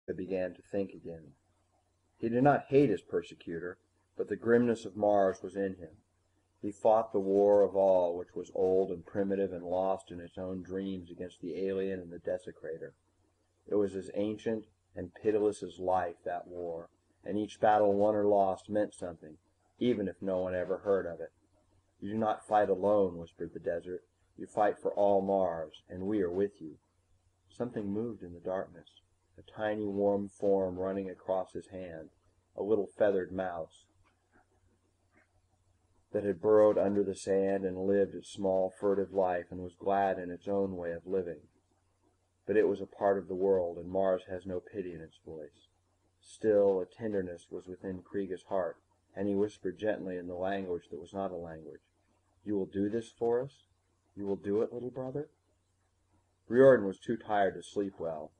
He began to think again. He did not hate his persecutor, but the grimness of Mars was in him. He fought the war of all which was old and primitive and lost in its own dreams against the alien and the desecrator. It was as ancient and pitiless as life, that war, and each battle won or lost meant something, even if no one ever heard of it. "You do not fight alone," whispered the desert. "You fight for all Mars, and we are with you." Something moved in the darkness, a tiny warm form running across his hand, a little feathered mouse that had burrowed under the sand and lived its small furtive life and was glad in its own way of living. But it was a part of the world, and Mars has no pity in its voice. Still, a tenderness was within Kreega's heart, and he whispered gently in the language that was not a language, "You will do this for us? You will do it, little brother?" Riordan was too tired to sleep well.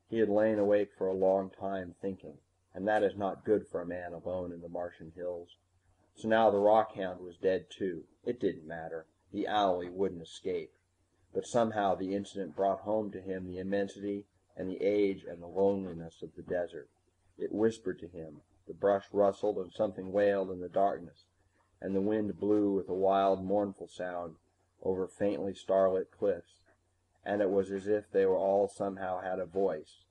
He had lain awake for a long time thinking, and that is not good for a man alone in the Martian hills. So now the rockhound was dead too. It didn't matter. The owlie wouldn't escape. But somehow the incident brought home to him the immensity and the age and the loneliness of the desert. It whispered to him. The brush rustled and something wailed in the darkness, and the wind blew with a wild, mournful sound over faintly starlit cliffs, and it was as if they all somehow had a voice,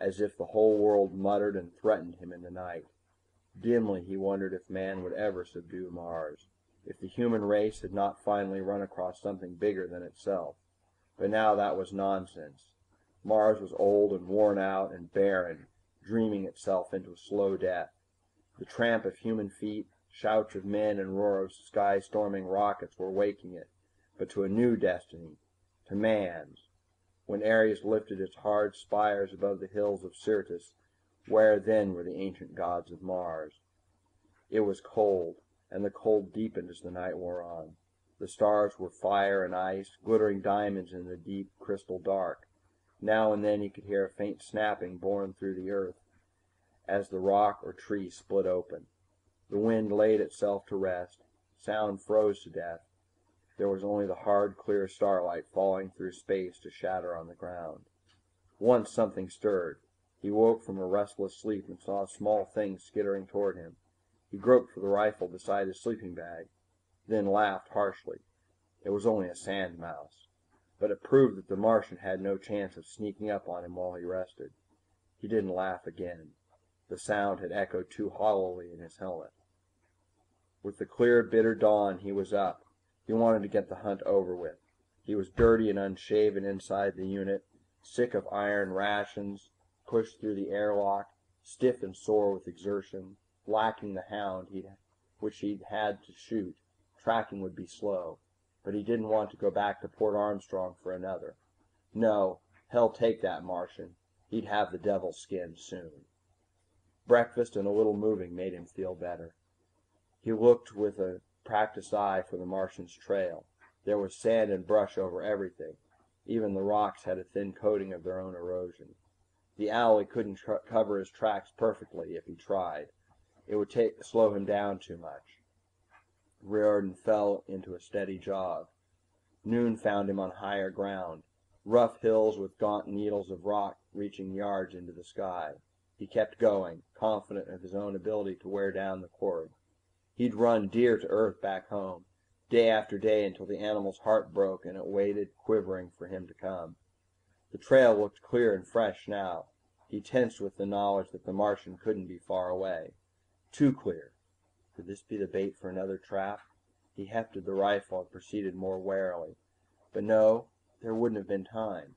as if the whole world muttered and threatened him in the night. Dimly he wondered if man would ever subdue Mars, if the human race had not finally run across something bigger than itself. But now that was nonsense. Mars was old and worn out and barren, dreaming itself into a slow death. The tramp of human feet, shouts of men, and roar of sky-storming rockets were waking it, but to a new destiny, to man's. When Ares lifted its hard spires above the hills of Syrtis, where then were the ancient gods of Mars? It was cold, and the cold deepened as the night wore on. The stars were fire and ice, glittering diamonds in the deep crystal dark. Now and then he could hear a faint snapping borne through the earth as the rock or tree split open. The wind laid itself to rest. Sound froze to death. There was only the hard, clear starlight falling through space to shatter on the ground. Once something stirred. He woke from a restless sleep and saw a small thing skittering toward him. He groped for the rifle beside his sleeping bag, then laughed harshly. It was only a sand mouse, but it proved that the Martian had no chance of sneaking up on him while he rested. He didn't laugh again. The sound had echoed too hollowly in his helmet. With the clear, bitter dawn he was up. He wanted to get the hunt over with. He was dirty and unshaven inside the unit, sick of iron rations, pushed through the airlock, stiff and sore with exertion, lacking the hound which he'd had to shoot. Tracking would be slow, but he didn't want to go back to Port Armstrong for another. No, hell take that Martian. He'd have the devil's skin soon. Breakfast and a little moving made him feel better. He looked with a practiced eye for the Martian's trail. There was sand and brush over everything. Even the rocks had a thin coating of their own erosion. The owlie couldn't cover his tracks perfectly if he tried. It would slow him down too much. Riordan fell into a steady jog. Noon found him on higher ground, rough hills with gaunt needles of rock reaching yards into the sky. He kept going, confident of his own ability to wear down the cord. He'd run deer to earth back home, day after day until the animal's heart broke and it waited, quivering, for him to come. The trail looked clear and fresh now. He tensed with the knowledge that the Martian couldn't be far away. Too clear. Could this be the bait for another trap? He hefted the rifle and proceeded more warily. But no, there wouldn't have been time.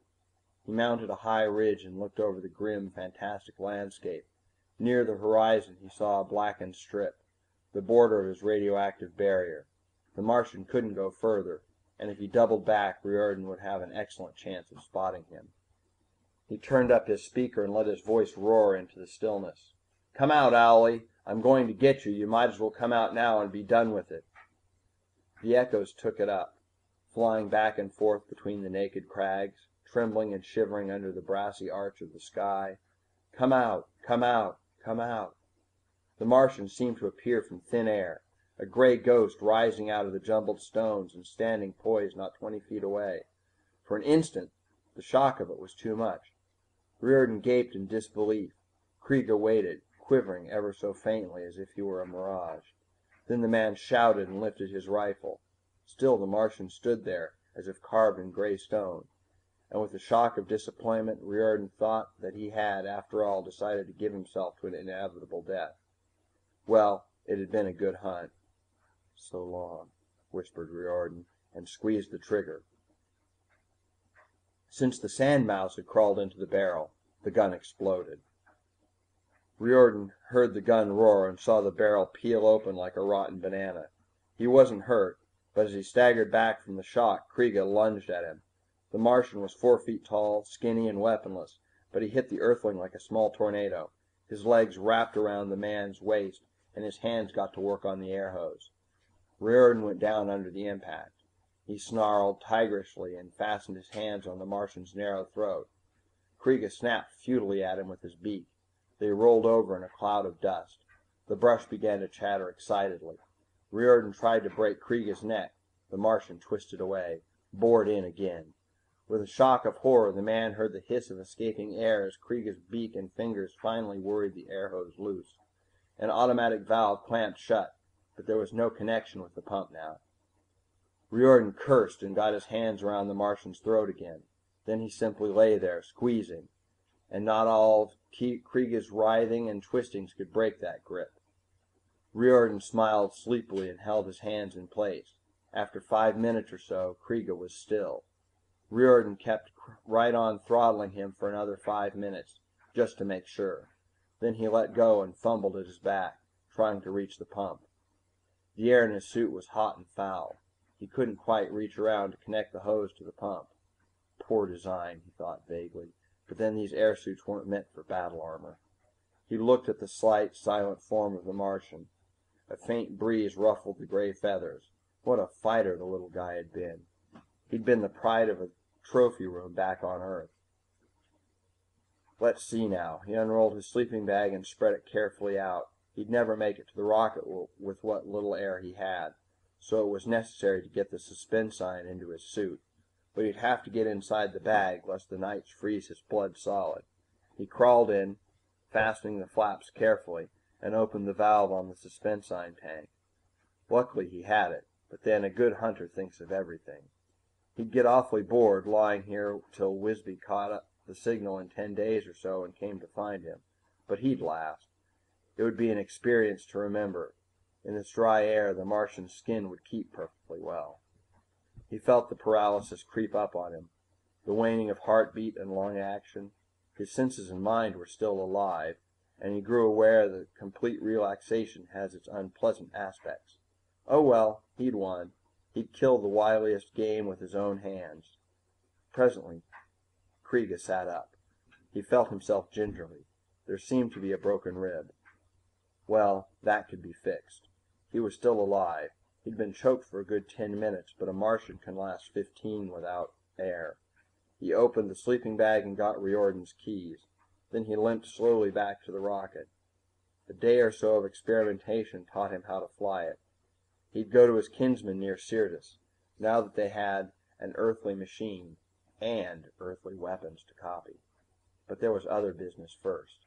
He mounted a high ridge and looked over the grim, fantastic landscape. Near the horizon he saw a blackened strip, the border of his radioactive barrier. The Martian couldn't go further, and if he doubled back, Riordan would have an excellent chance of spotting him. He turned up his speaker and let his voice roar into the stillness. "Come out, owlie. I'm going to get you. You might as well come out now and be done with it." The echoes took it up, flying back and forth between the naked crags, trembling and shivering under the brassy arch of the sky. "Come out, come out, come out." The Martian seemed to appear from thin air, a gray ghost rising out of the jumbled stones and standing poised not 20 feet away. For an instant the shock of it was too much. Riordan gaped in disbelief. Krieg waited, quivering ever so faintly as if he were a mirage. Then the man shouted and lifted his rifle. Still the Martian stood there, as if carved in gray stone. And with a shock of disappointment, Riordan thought that he had, after all, decided to give himself to an inevitable death. Well, it had been a good hunt. "So long," whispered Riordan, and squeezed the trigger. Since the sand mouse had crawled into the barrel, the gun exploded. Riordan heard the gun roar and saw the barrel peel open like a rotten banana. He wasn't hurt, but as he staggered back from the shock, Krieg lunged at him. The Martian was 4 feet tall, skinny and weaponless, but he hit the Earthling like a small tornado. His legs wrapped around the man's waist, and his hands got to work on the air hose. Riordan went down under the impact. He snarled tigerishly and fastened his hands on the Martian's narrow throat. Krieg snapped futilely at him with his beak. They rolled over in a cloud of dust. The brush began to chatter excitedly. Riordan tried to break Krieg's neck. The Martian twisted away, bored in again. With a shock of horror, the man heard the hiss of escaping air as Krieg's beak and fingers finally worried the air hose loose. An automatic valve clamped shut, but there was no connection with the pump now. Riordan cursed and got his hands around the Martian's throat again. Then he simply lay there, squeezing, and not all of Krieg's writhing and twistings could break that grip. Riordan smiled sleepily and held his hands in place. After 5 minutes or so, Krieg was still. Riordan kept right on throttling him for another 5 minutes, just to make sure. Then he let go and fumbled at his back, trying to reach the pump. The air in his suit was hot and foul. He couldn't quite reach around to connect the hose to the pump. Poor design, he thought vaguely, but then these air suits weren't meant for battle armor. He looked at the slight, silent form of the Martian. A faint breeze ruffled the gray feathers. What a fighter the little guy had been. He'd been the pride of a trophy room back on Earth. Let's see now. He unrolled his sleeping bag and spread it carefully out. He'd never make it to the rocket with what little air he had, so it was necessary to get the suspend sign into his suit. But he'd have to get inside the bag, lest the nights freeze his blood solid. He crawled in, fastening the flaps carefully, and opened the valve on the suspend sign tank. Luckily he had it, but then a good hunter thinks of everything. He'd get awfully bored lying here till Wisby caught up the signal in 10 days or so and came to find him. But he'd last. It would be an experience to remember. In this dry air, the Martian's skin would keep perfectly well. He felt the paralysis creep up on him, the waning of heartbeat and lung action. His senses and mind were still alive, and he grew aware that complete relaxation has its unpleasant aspects. Oh well, he'd won. He'd killed the wiliest game with his own hands. Presently, Krieg sat up. He felt himself gingerly. There seemed to be a broken rib. Well, that could be fixed. He was still alive. He'd been choked for a good 10 minutes, but a Martian can last 15 without air. He opened the sleeping bag and got Riordan's keys. Then he limped slowly back to the rocket. A day or so of experimentation taught him how to fly it. He'd go to his kinsmen near Syrtis, now that they had an earthly machine and earthly weapons to copy. But there was other business first.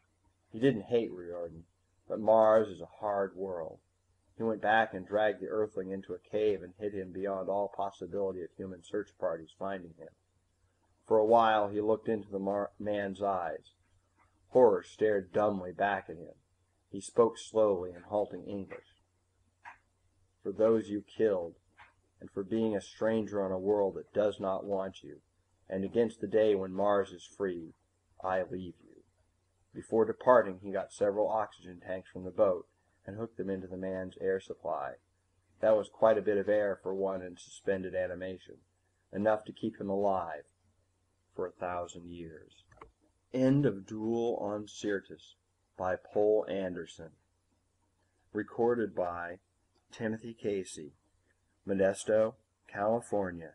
He didn't hate Riordan, but Mars is a hard world. He went back and dragged the Earthling into a cave and hid him beyond all possibility of human search parties finding him. For a while he looked into the man's eyes. Horror stared dumbly back at him. He spoke slowly in halting English. "For those you killed, and for being a stranger on a world that does not want you, and against the day when Mars is free, I leave you." Before departing he got several oxygen tanks from the boat and hooked them into the man's air supply. That was quite a bit of air for one in suspended animation, enough to keep him alive for 1,000 years. End of Duel on Syrtis by Poul Anderson. Recorded by Timothy Casey, Modesto, California.